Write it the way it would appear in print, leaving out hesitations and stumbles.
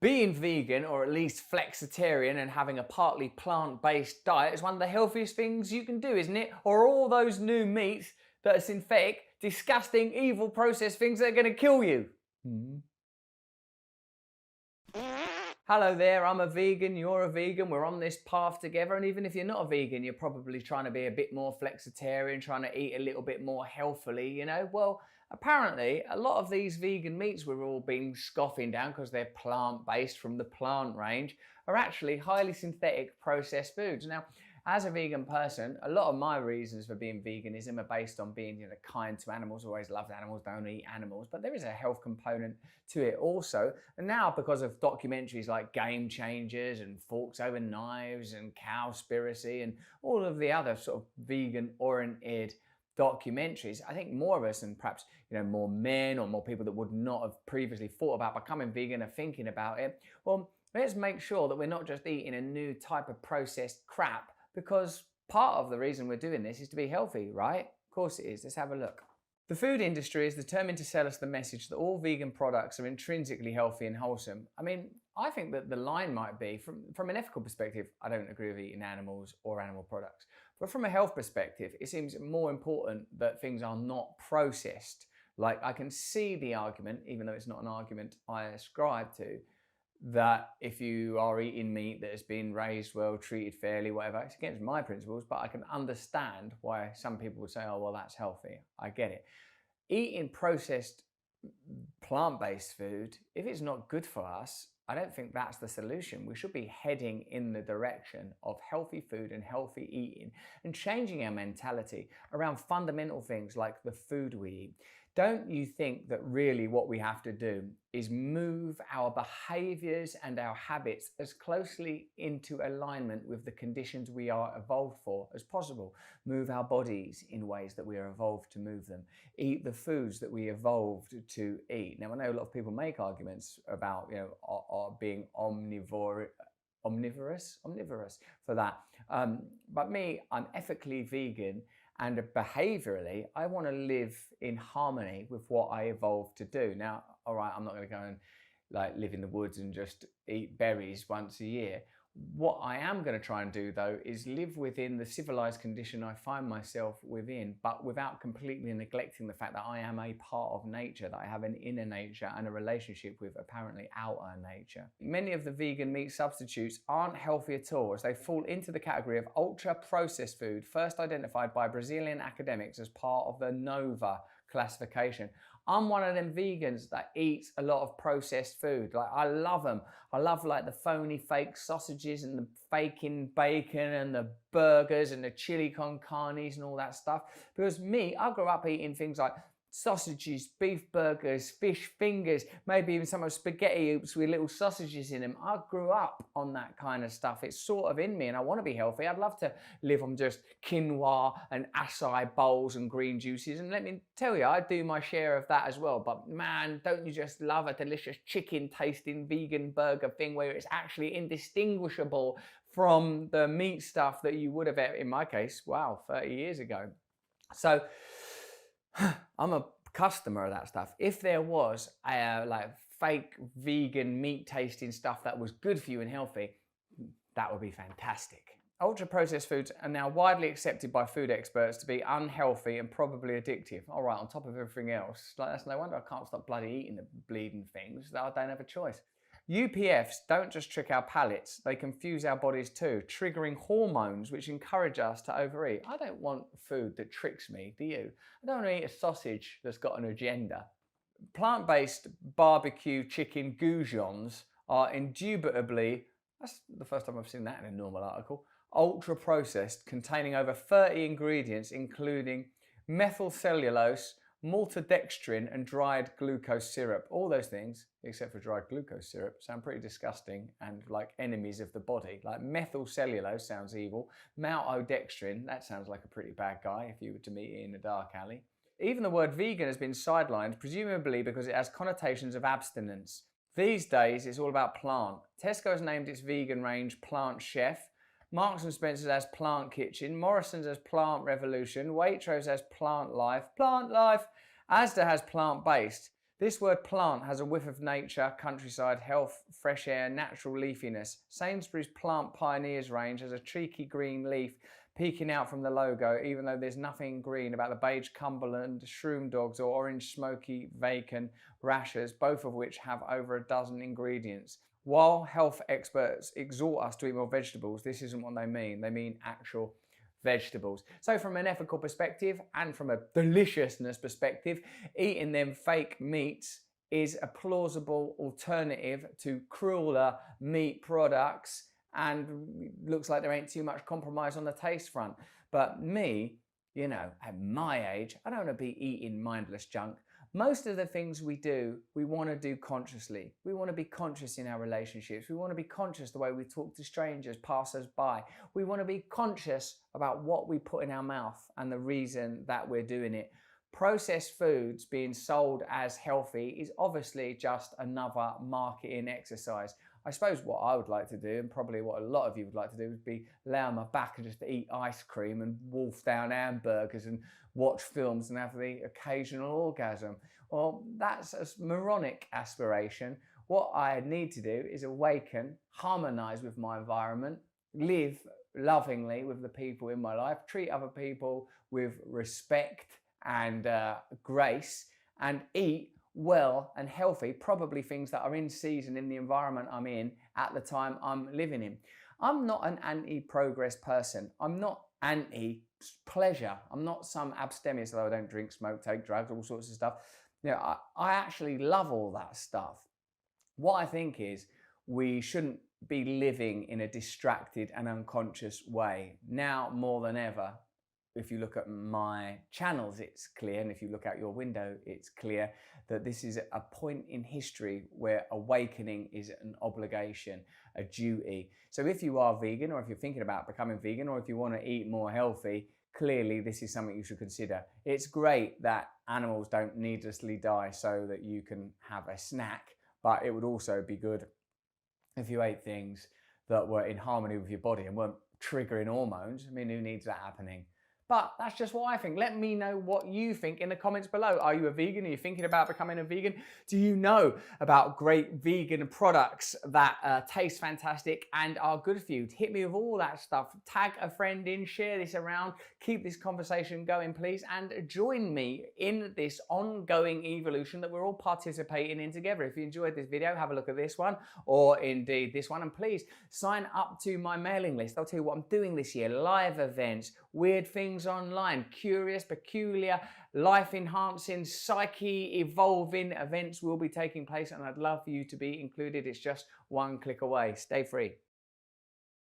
Being vegan, or at least flexitarian, and having a partly plant-based diet is one of the healthiest things you can do, isn't it? Or all those new meats that are synthetic, disgusting, evil processed things that are going to kill you. Hello there, I'm a vegan, you're a vegan, we're on this path together, and even if you're not a vegan, you're probably trying to be a bit more flexitarian, trying to eat a little bit more healthily, you know? Well, apparently, a lot of these vegan meats we've all been scoffing down because they're plant-based from the plant range are actually highly synthetic processed foods. Now, as a vegan person, a lot of my reasons for being veganism are based on being, kind to animals. Always loved animals, don't eat animals, but there is a health component to it also. And now, because of documentaries like Game Changers and Forks Over Knives and Cowspiracy and all of the other sort of vegan-oriented documentaries, I think more of us, and perhaps more men or more people that would not have previously thought about becoming vegan, are thinking about it. Well, let's make sure that we're not just eating a new type of processed crap, because part of the reason we're doing this is to be healthy, right? Of course it is. Let's have a look. The food industry is determined to sell us the message that all vegan products are intrinsically healthy and wholesome. I mean, I think that the line might be, from an ethical perspective, I don't agree with eating animals or animal products. But from a health perspective, it seems more important that things are not processed. Like, I can see the argument, even though it's not an argument I ascribe to, that if you are eating meat that has been raised well, treated fairly, whatever, it's against my principles, but I can understand why some people would say, oh, well, that's healthy. I get it. Eating processed plant-based food, if it's not good for us, I don't think that's the solution. We should be heading in the direction of healthy food and healthy eating and changing our mentality around fundamental things like the food we eat. Don't you think that really what we have to do is move our behaviors and our habits as closely into alignment with the conditions we are evolved for as possible? Move our bodies in ways that we are evolved to move them. Eat the foods that we evolved to eat. Now, I know a lot of people make arguments about, being omnivorous for that. But me, I'm ethically vegan. And behaviorally, I want to live in harmony with what I evolved to do. Now, all right, I'm not going to go and live in the woods and just eat berries once a year. What I am going to try and do, though, is live within the civilized condition I find myself within, but without completely neglecting the fact that I am a part of nature, that I have an inner nature and a relationship with apparently outer nature. Many of the vegan meat substitutes aren't healthy at all, as they fall into the category of ultra-processed food, first identified by Brazilian academics as part of the NOVA classification. I'm one of them vegans that eats a lot of processed food. I love them. I love the phony fake sausages and the faking bacon and the burgers and the chili con carnes and all that stuff. Because I grew up eating things like sausages, beef burgers, fish fingers, maybe even some of spaghetti hoops with little sausages in them. I grew up on that kind of stuff. It's sort of in me, and I want to be healthy. I'd love to live on just quinoa and acai bowls and green juices, and let me tell you, I do my share of that as well. But man, don't you just love a delicious chicken tasting vegan burger thing where it's actually indistinguishable from the meat stuff that you would have, in my case, 30 years ago. So I'm a customer of that stuff. If there was fake vegan meat tasting stuff that was good for you and healthy, that would be fantastic. Ultra processed foods are now widely accepted by food experts to be unhealthy and probably addictive. All right, on top of everything else, that's no wonder I can't stop bloody eating the bleeding things. I don't have a choice. UPFs don't just trick our palates, they confuse our bodies too, triggering hormones which encourage us to overeat. I don't want food that tricks me, do you? I don't want to eat a sausage that's got an agenda. Plant-based barbecue chicken goujons are indubitably, that's the first time I've seen that in a normal article, ultra-processed, containing over 30 ingredients including methylcellulose, maltodextrin and dried glucose syrup. All those things, except for dried glucose syrup, sound pretty disgusting and like enemies of the body. Like methylcellulose sounds evil. Maltodextrin, that sounds like a pretty bad guy if you were to meet it in a dark alley. Even the word vegan has been sidelined, presumably because it has connotations of abstinence. These days, it's all about plant. Tesco has named its vegan range Plant Chef. Marks & Spencer's has Plant Kitchen, Morrison's has Plant Revolution, Waitrose has Plant Life, Asda has Plant Based. This word plant has a whiff of nature, countryside, health, fresh air, natural leafiness. Sainsbury's Plant Pioneers range has a cheeky green leaf peeking out from the logo, even though there's nothing green about the beige Cumberland shroom dogs or orange smoky bacon rashers, both of which have over a dozen ingredients. While health experts exhort us to eat more vegetables, this isn't what they mean. They mean actual vegetables. So from an ethical perspective and from a deliciousness perspective, eating them fake meats is a plausible alternative to crueler meat products, and looks like there ain't too much compromise on the taste front. But me, you know, at my age, I don't want to be eating mindless junk. Most of the things we do, we want to do consciously. We want to be conscious in our relationships. We want to be conscious the way we talk to strangers, pass us by. We want to be conscious about what we put in our mouth and the reason that we're doing it. Processed foods being sold as healthy is obviously just another marketing exercise. I suppose what I would like to do, and probably what a lot of you would like to do, would be lay on my back and just eat ice cream and wolf down hamburgers and watch films and have the occasional orgasm. Well, that's a moronic aspiration. What I need to do is awaken, harmonize with my environment, live lovingly with the people in my life, treat other people with respect and grace, and eat well and healthy, probably things that are in season in the environment I'm in at the time I'm living in. I'm not an anti-progress person. I'm not anti-pleasure. I'm not some abstemious, although I don't drink, smoke, take drugs, all sorts of stuff. You know, I actually love all that stuff. What I think is we shouldn't be living in a distracted and unconscious way. Now more than ever, if you look at my channels, it's clear, and if you look out your window, it's clear that this is a point in history where awakening is an obligation, a duty. So if you are vegan, or if you're thinking about becoming vegan, or if you want to eat more healthy, clearly this is something you should consider. It's great that animals don't needlessly die so that you can have a snack, but it would also be good if you ate things that were in harmony with your body and weren't triggering hormones. I mean, who needs that happening? But that's just what I think. Let me know what you think in the comments below. Are you a vegan? Are you thinking about becoming a vegan? Do you know about great vegan products that taste fantastic and are good for you? Hit me with all that stuff. Tag a friend in, share this around, keep this conversation going, please, and join me in this ongoing evolution that we're all participating in together. If you enjoyed this video, have a look at this one, or indeed this one, and please sign up to my mailing list. I'll tell you what I'm doing this year: live events, weird things online, curious, peculiar, life-enhancing, psyche-evolving events will be taking place, and I'd love for you to be included. It's just one click away. Stay free.